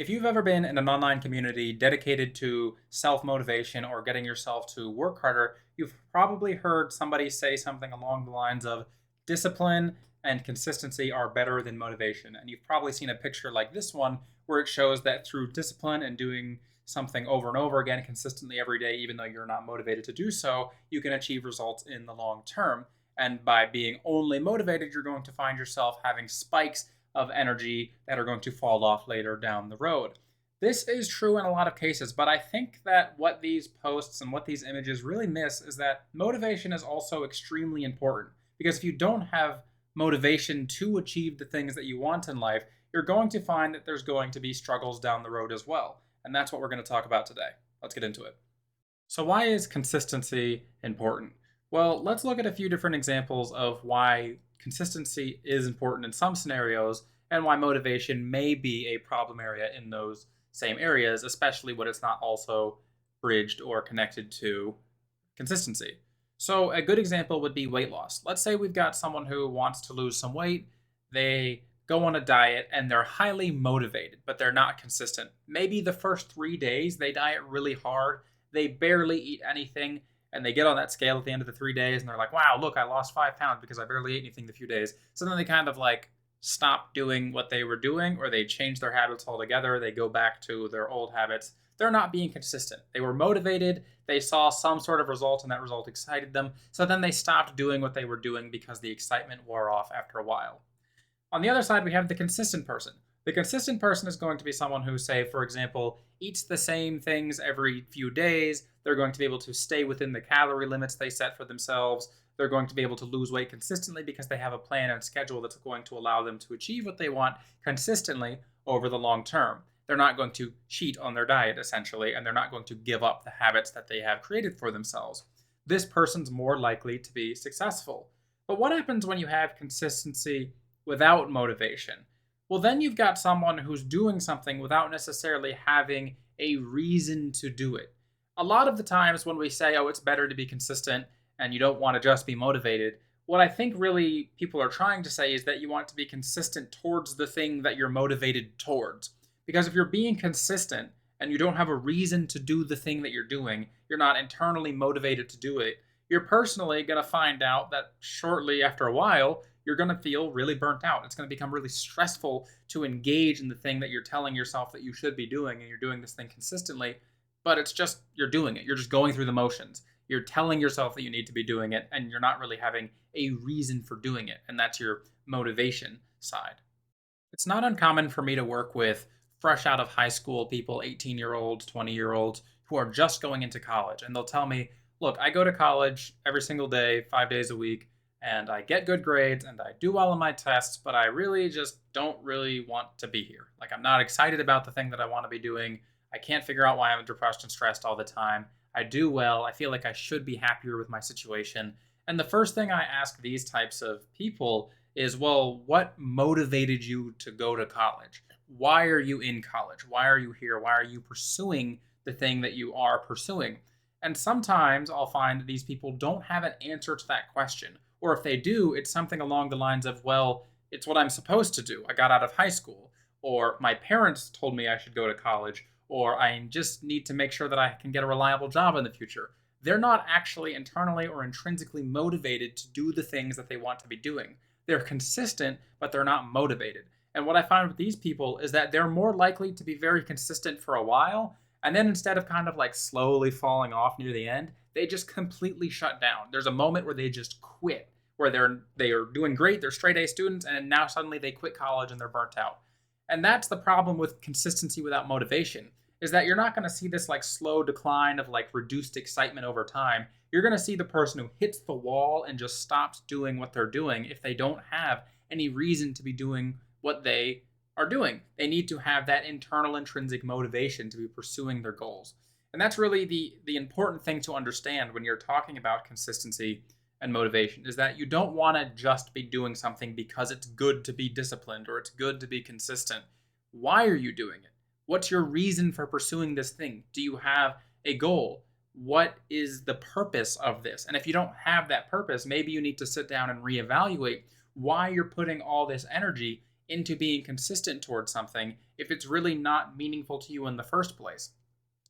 If you've ever been in an online community dedicated to self motivation or getting yourself to work harder, you've probably heard somebody say something along the lines of discipline and consistency are better than motivation. And you've probably seen a picture like this one where it shows that through discipline and doing something over and over again consistently every day, even though you're not motivated to do so, you can achieve results in the long term. And by being only motivated, you're going to find yourself having spikes of energy that are going to fall off later down the road. This is true in a lot of cases, but I think that what these posts and what these images really miss is that motivation is also extremely important. Because if you don't have motivation to achieve the things that you want in life, you're going to find that there's going to be struggles down the road as well. And that's what we're going to talk about today. Let's get into it. So, why is consistency important? Well, let's look at a few different examples of why consistency is important in some scenarios and why motivation may be a problem area in those same areas, especially when it's not also bridged or connected to consistency. So, a good example would be weight loss. Let's say we've got someone who wants to lose some weight. They go on a diet and they're highly motivated, but they're not consistent. Maybe the first 3 days they diet really hard, they barely eat anything, and they get on that scale at the end of the 3 days and they're like, wow, look, I lost 5 pounds because I barely ate anything the few days. So then they kind of like stop doing what they were doing, or they change their habits altogether. They go back to their old habits. They're not being consistent. They were motivated. They saw some sort of result and that result excited them. So then they stopped doing what they were doing because the excitement wore off after a while. On the other side, we have the consistent person. The consistent person is going to be someone who, say, for example, eats the same things every few days. They're going to be able to stay within the calorie limits they set for themselves. They're going to be able to lose weight consistently because they have a plan and schedule that's going to allow them to achieve what they want consistently over the long term. They're not going to cheat on their diet, essentially, and they're not going to give up the habits that they have created for themselves. This person's more likely to be successful. But what happens when you have consistency without motivation? Well, then you've got someone who's doing something without necessarily having a reason to do it. A lot of the times when we say, oh, it's better to be consistent and you don't want to just be motivated, what I think really people are trying to say is that you want to be consistent towards the thing that you're motivated towards. Because if you're being consistent and you don't have a reason to do the thing that you're doing, you're not internally motivated to do it, you're personally going to find out that shortly after a while, you're going to feel really burnt out. It's going to become really stressful to engage in the thing that you're telling yourself that you should be doing, and you're doing this thing consistently, but it's just you're doing it. You're just going through the motions. You're telling yourself that you need to be doing it, and you're not really having a reason for doing it, and that's your motivation side. It's not uncommon for me to work with fresh out of high school people, 18-year-olds, 20-year-olds, who are just going into college, and they'll tell me, look, I go to college every single day, 5 days a week, and I get good grades and I do well on my tests, but I really just don't really want to be here. Like, I'm not excited about the thing that I want to be doing. I can't figure out why I'm depressed and stressed all the time. I do well. I feel like I should be happier with my situation. And the first thing I ask these types of people is, well, what motivated you to go to college? Why are you in college? Why are you here? Why are you pursuing the thing that you are pursuing? And sometimes I'll find that these people don't have an answer to that question. Or if they do, it's something along the lines of, well, it's what I'm supposed to do. I got out of high school. Or my parents told me I should go to college. Or I just need to make sure that I can get a reliable job in the future. They're not actually internally or intrinsically motivated to do the things that they want to be doing. They're consistent, but they're not motivated. And what I find with these people is that they're more likely to be very consistent for a while, and then instead of kind of like slowly falling off near the end, they just completely shut down. There's a moment where they just quit, where they are doing great, they're straight A students, and now suddenly they quit college and they're burnt out. And that's the problem with consistency without motivation, is that you're not going to see this like slow decline of like reduced excitement over time. You're going to see the person who hits the wall and just stops doing what they're doing if they don't have any reason to be doing what they are doing. They need to have that internal intrinsic motivation to be pursuing their goals. And that's really the important thing to understand when you're talking about consistency and motivation, is that you don't want to just be doing something because it's good to be disciplined or it's good to be consistent. Why are you doing it? What's your reason for pursuing this thing? Do you have a goal? What is the purpose of this? And if you don't have that purpose, maybe you need to sit down and reevaluate why you're putting all this energy into being consistent towards something if it's really not meaningful to you in the first place.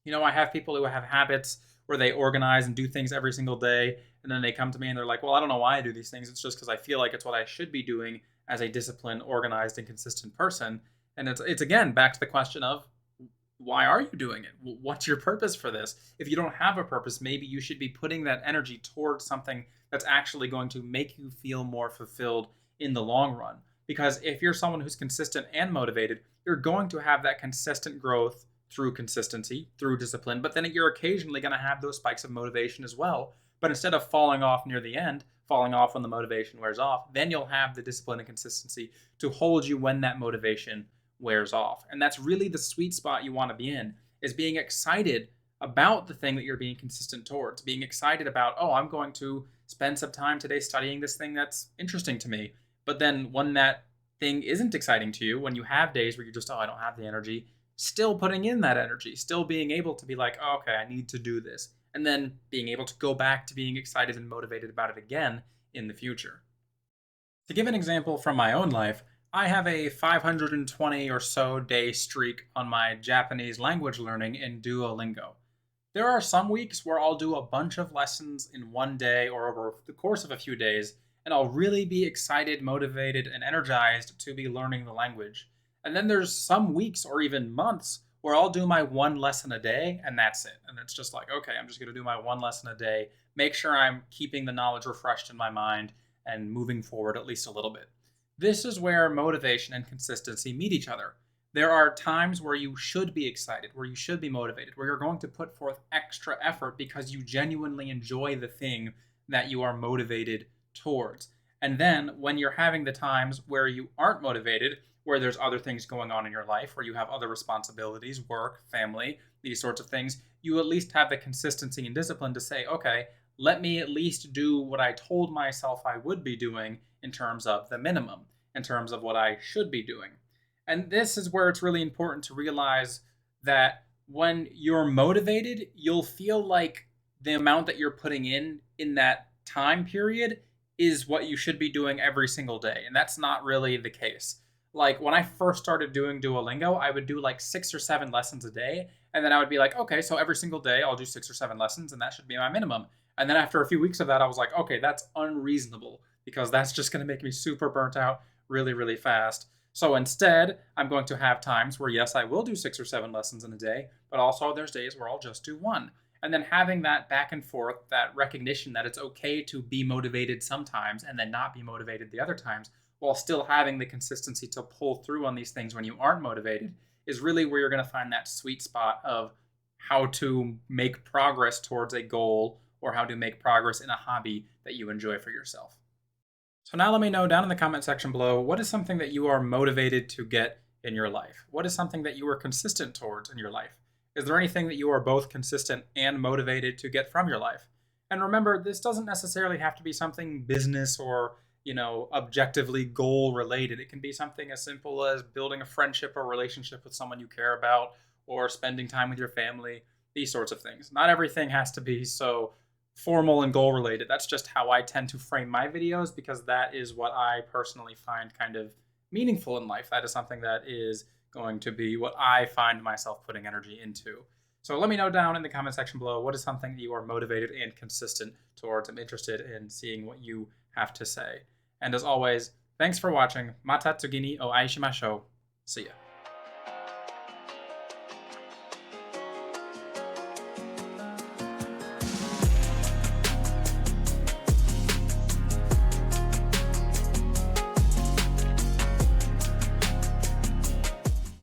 I have people who have habits where they organize and do things every single day, and then they come to me and they're like, "Well, I don't know why I do these things. It's just because I feel like it's what I should be doing as a disciplined, organized, and consistent person." And it's again back to the question of why are you doing it? What's your purpose for this? If you don't have a purpose, maybe you should be putting that energy towards something that's actually going to make you feel more fulfilled in the long run. Because if you're someone who's consistent and motivated, you're going to have that consistent growth through consistency, through discipline, but then you're occasionally going to have those spikes of motivation as well. But instead of falling off near the end, falling off when the motivation wears off, then you'll have the discipline and consistency to hold you when that motivation wears off. And that's really the sweet spot you want to be in, is being excited about the thing that you're being consistent towards, being excited about, oh, I'm going to spend some time today studying this thing that's interesting to me. But then when that thing isn't exciting to you, when you have days where you're just, oh, I don't have the energy, still putting in that energy, still being able to be like, oh, okay, I need to do this. And then being able to go back to being excited and motivated about it again in the future. To give an example from my own life, I have a 520 or so day streak on my Japanese language learning in Duolingo. There are some weeks where I'll do a bunch of lessons in one day or over the course of a few days, and I'll really be excited, motivated, and energized to be learning the language. And then there's some weeks or even months where I'll do my one lesson a day, and that's it. And it's just like, okay, I'm just going to do my one lesson a day, make sure I'm keeping the knowledge refreshed in my mind and moving forward at least a little bit. This is where motivation and consistency meet each other. There are times where you should be excited, where you should be motivated, where you're going to put forth extra effort because you genuinely enjoy the thing that you are motivated towards. And then when you're having the times where you aren't motivated, where there's other things going on in your life, where you have other responsibilities, work, family, these sorts of things, you at least have the consistency and discipline to say, okay, let me at least do what I told myself I would be doing in terms of the minimum, in terms of what I should be doing. And this is where it's really important to realize that when you're motivated, you'll feel like the amount that you're putting in that time period is what you should be doing every single day. And that's not really the case. Like when I first started doing Duolingo, I would do like 6 or 7 lessons a day. And then I would be like, okay, so every single day I'll do 6 or 7 lessons and that should be my minimum. And then after a few weeks of that, I was like, okay, that's unreasonable because that's just going to make me super burnt out really, really fast. So instead, I'm going to have times where, yes, I will do 6 or 7 lessons in a day, but also there's days where I'll just do one. And then having that back and forth, that recognition that it's okay to be motivated sometimes and then not be motivated the other times, while still having the consistency to pull through on these things when you aren't motivated, is really where you're going to find that sweet spot of how to make progress towards a goal or how to make progress in a hobby that you enjoy for yourself. So now let me know down in the comment section below, what is something that you are motivated to get in your life? What is something that you are consistent towards in your life? Is there anything that you are both consistent and motivated to get from your life? And remember, this doesn't necessarily have to be something business or, objectively goal related. It can be something as simple as building a friendship or relationship with someone you care about or spending time with your family, these sorts of things. Not everything has to be so formal and goal related. That's just how I tend to frame my videos because that is what I personally find kind of meaningful in life. That is something that is going to be what I find myself putting energy into. So let me know down in the comment section below, what is something that you are motivated and consistent towards. I'm interested in seeing what you have to say. And as always, thanks for watching. Mata tsugini o aishimashou. See ya.